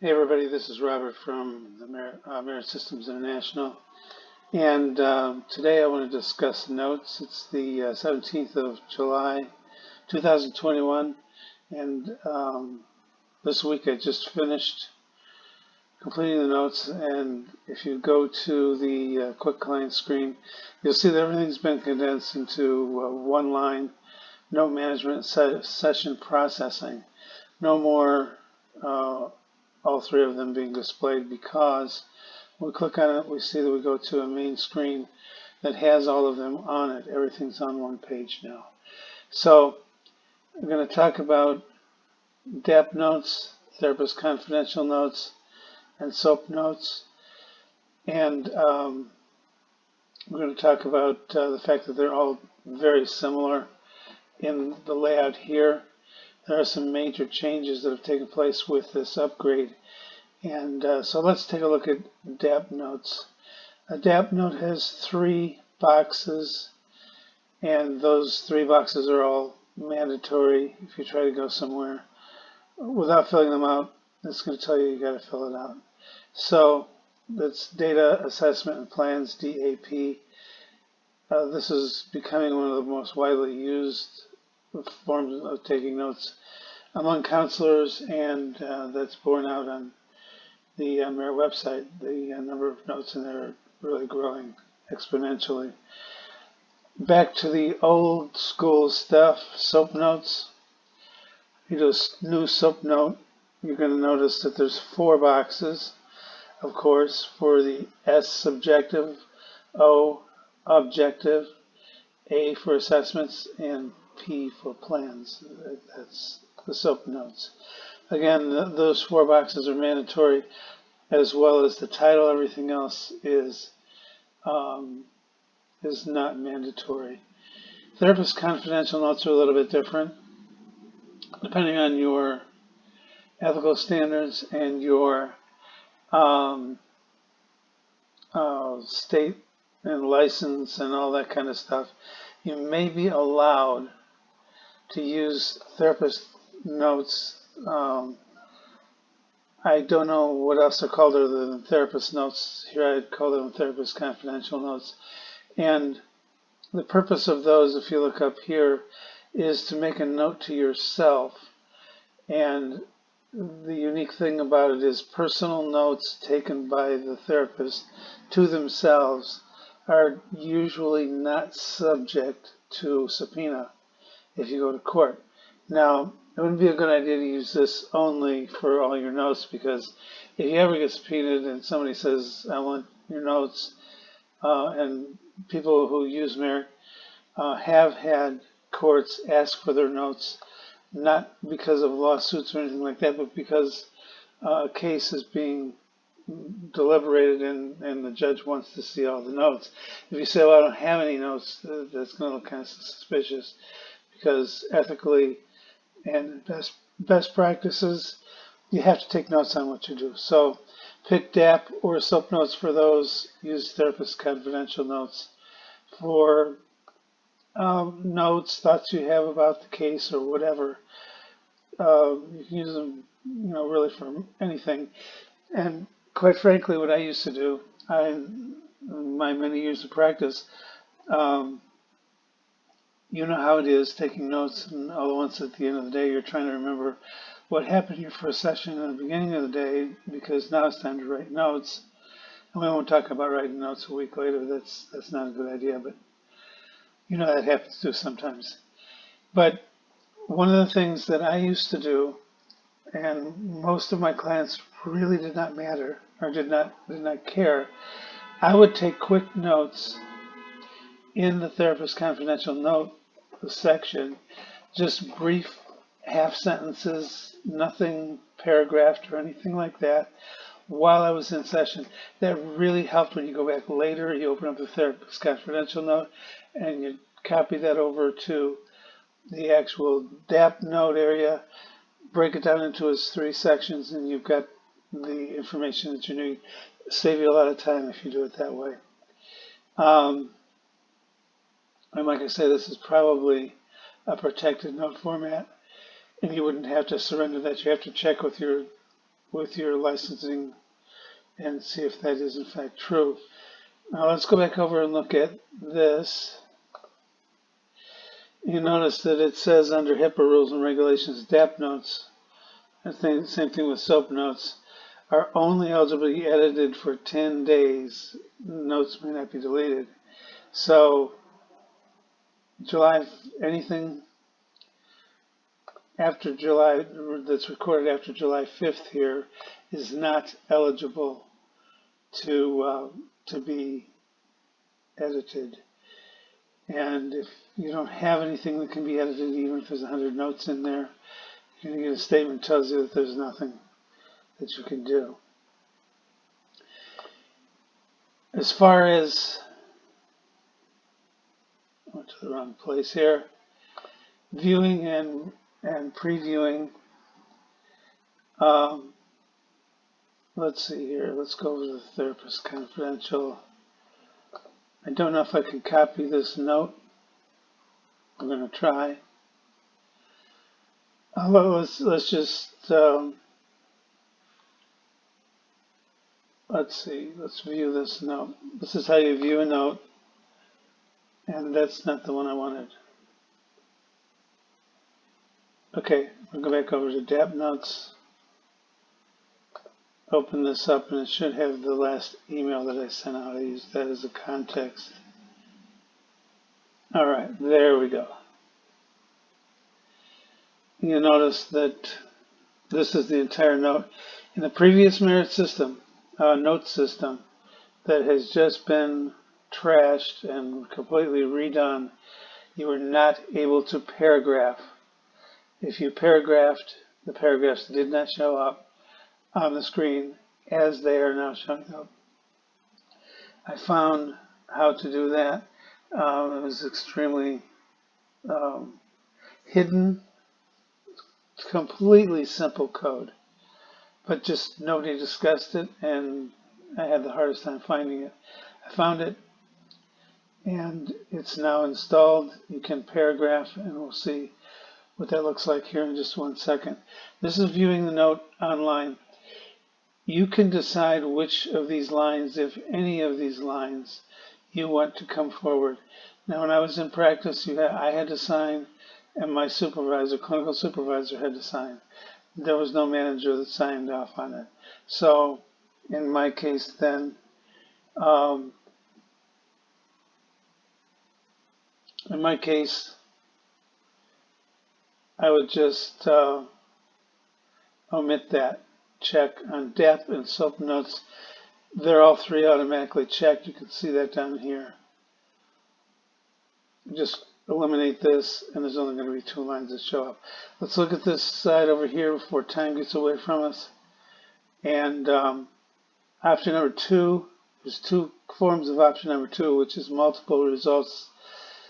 Hey everybody, this is Robert from the Merit Systems International, and today I want to discuss notes. It's the 17th of July, 2021, and this week I just finished completing the notes. And if you go to the quick client screen, you'll see that everything's been condensed into one line: note management session processing. No more all three of them being displayed, because when we click on it, we see that we go to a main screen that has all of them on it. Everything's on one page now. So we're going to talk about DAP notes, Therapist Confidential notes, and SOAP notes. And we're going to talk about the fact that they're all very similar in the layout here. There are some major changes that have taken place with this upgrade. And so let's take a look at DAP notes. A DAP note has 3 boxes, and those 3 boxes are all mandatory. If you try to go somewhere without filling them out, it's going to tell you got to fill it out. So that's Data Assessment and Plans, DAP. This is becoming one of the most widely used forms of taking notes among counselors, and that's borne out on the Merit website. The number of notes in there are really growing exponentially. Back to the old school stuff, SOAP notes. If you do a new SOAP note, you're going to notice that there's 4 boxes, of course, for the S subjective, O objective, A for assessments, and P for plans. That's the SOAP notes. Again, those 4 boxes are mandatory, as well as the title. Everything else is not mandatory. Therapist confidential notes are a little bit different, depending on your ethical standards and your state and license and all that kind of stuff. You may be allowed to use therapist notes. I don't know what else they're called other than therapist notes. Here I'd call them therapist confidential notes. And the purpose of those, if you look up here, is to make a note to yourself. And the unique thing about it is personal notes taken by the therapist to themselves are usually not subject to subpoena if you go to court. Now, it wouldn't be a good idea to use this only for all your notes, because if you ever get subpoenaed and somebody says, I want your notes, and people who use Merit have had courts ask for their notes, not because of lawsuits or anything like that, but because a case is being deliberated and the judge wants to see all the notes. If you say, well, I don't have any notes, that's going to look kind of suspicious, because ethically and best practices, you have to take notes on what you do. So pick DAP or SOAP notes for those. Use therapist confidential notes for notes, thoughts you have about the case or whatever. You can use them, really for anything. And quite frankly, what I used to do, in my many years of practice, you know how it is taking notes, and all at once at the end of the day, you're trying to remember what happened here for a session in the beginning of the day, because now it's time to write notes. And we won't talk about writing notes a week later. That's not a good idea, but that happens too sometimes. But one of the things that I used to do, and most of my clients really did not matter or did not care, I would take quick notes in the therapist confidential note section, just brief half sentences, nothing paragraphed or anything like that, while I was in session. That really helped when you go back later. You open up the therapist confidential note and you copy that over to the actual DAP note area, break it down into its 3 sections, and you've got the information that you need. Save you a lot of time if you do it that way. And like I say, this is probably a protected note format, and you wouldn't have to surrender that. You have to check with your with your licensing and see if that is in fact true. Now let's go back over and look at this. You notice that it says under HIPAA rules and regulations, DAP notes, same thing with SOAP notes, are only eligible to be edited for 10 days. Notes may not be deleted. So anything after July, that's recorded after July 5th here, is not eligible to be edited. And if you don't have anything that can be edited, even if there's 100 notes in there, you're going to get a statement that tells you that there's nothing that you can do. As far as, I went to the wrong place here, viewing and previewing, let's see here, let's go over to the therapist confidential. I don't know if I can copy this note. I'm going to try. Let's just let's see. Let's view this note. This is how you view a note, and that's not the one I wanted. Okay, we'll go back over to DAP notes. Open this up, and it should have the last email that I sent out. I used that as a context. All right, there we go. You notice that this is the entire note. In the previous Merit system, note system, that has just been trashed and completely redone, you were not able to paragraph. If you paragraphed, the paragraphs did not show up on the screen as they are now showing up. I found how to do that. It was extremely hidden, completely simple code, but just nobody discussed it, and I had the hardest time finding it. I found it, and it's now installed. You can paragraph, and we'll see what that looks like here in just 1 second. This is viewing the note online. You can decide which of these lines, if any of these lines, you want to come forward. Now, when I was in practice, I had to sign, and my supervisor, clinical supervisor, had to sign. There was no manager that signed off on it. So, in my case, then, I would just omit that. Check on DAP and SOAP notes. They're all three automatically checked. You can see that down here. Just eliminate this, and there's only going to be 2 lines that show up. Let's look at this side over here before time gets away from us. And option number 2, there's 2 forms of option number 2, which is multiple results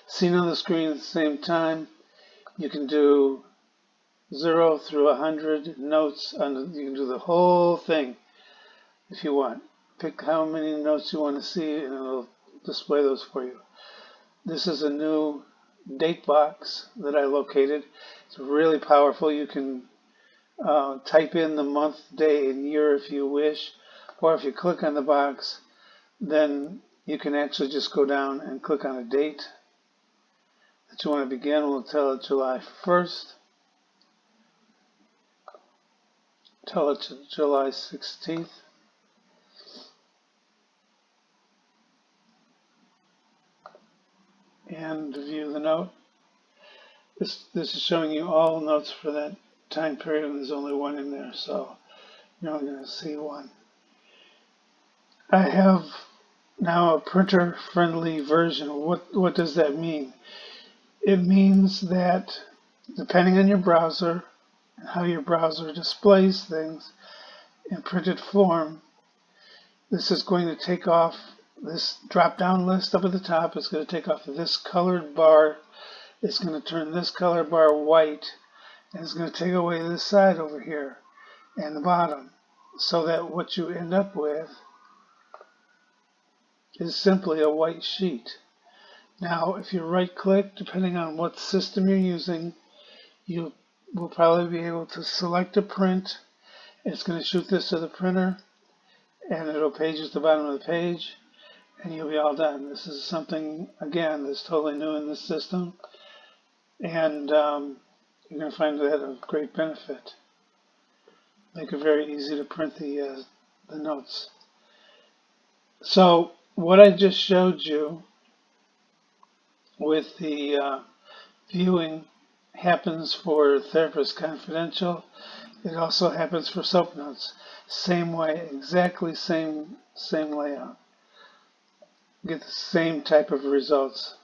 seen on the screen at the same time. You can do 0 through 100 notes. You can do the whole thing if you want. Pick how many notes you want to see, and it'll display those for you. This is a new date box that I located. It's really powerful. You can type in the month, day, and year if you wish, or if you click on the box, then you can actually just go down and click on a date that you want to begin. We'll tell it July 1st. Tell it July 16th. And view the note. This is showing you all notes for that time period, and there's only 1 in there, so you're only going to see 1. I have now a printer-friendly version. What does that mean? It means that depending on your browser and how your browser displays things in printed form, this is going to take off this drop-down list up at the top. Is going to take off this colored bar. It's going to turn this color bar white, and it's going to take away this side over here and the bottom, so that what you end up with is simply a white sheet. Now, if you right-click, depending on what system you're using, you will probably be able to select a print It's going to shoot this to the printer, and it'll page at the bottom of the page, and you'll be all done. This is something, again, that's totally new in this system, and you're going to find that of great benefit. Make it very easy to print the notes. So what I just showed you with the viewing happens for Therapist Confidential. It also happens for Soap Notes. Same way, exactly same layout. Get the same type of results.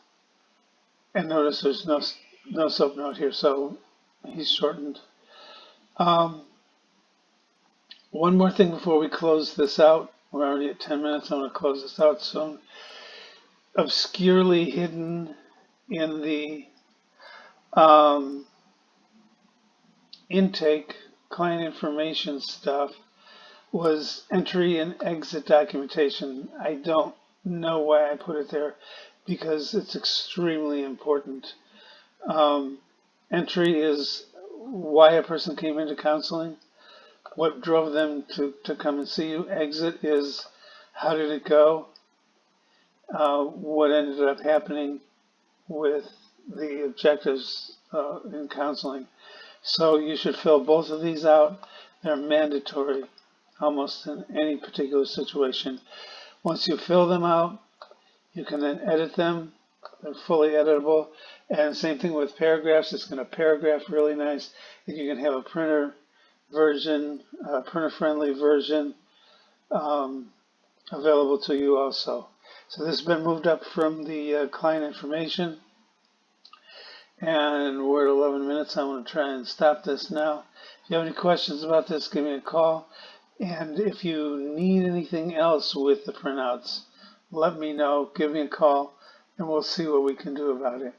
And notice there's no Soap Note here, so he's shortened. One more thing before we close this out. We're already at 10 minutes. I'm going to close this out soon. Obscurely hidden in the intake client information stuff was entry and exit documentation. I don't know why I put it there because it's extremely important. Entry is why a person came into counseling, what drove them to come and see you. Exit is how did it go, what ended up happening with the objectives in counseling. So you should fill both of these out. They're mandatory almost in any particular situation. Once you fill them out, you can then edit them. They're fully editable. And same thing with paragraphs. It's going to paragraph really nice. And you can have a printer version, printer-friendly version available to you also. So this has been moved up from the client information. And we're at 11 minutes. I'm going to try and stop this now. If you have any questions about this, give me a call. And if you need anything else with the printouts, let me know. Give me a call, and we'll see what we can do about it.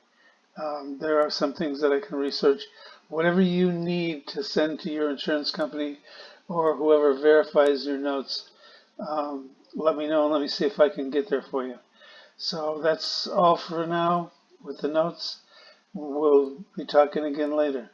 There are some things that I can research. Whatever you need to send to your insurance company or whoever verifies your notes, let me know and let me see if I can get there for you. So that's all for now with the notes. We'll be talking again later.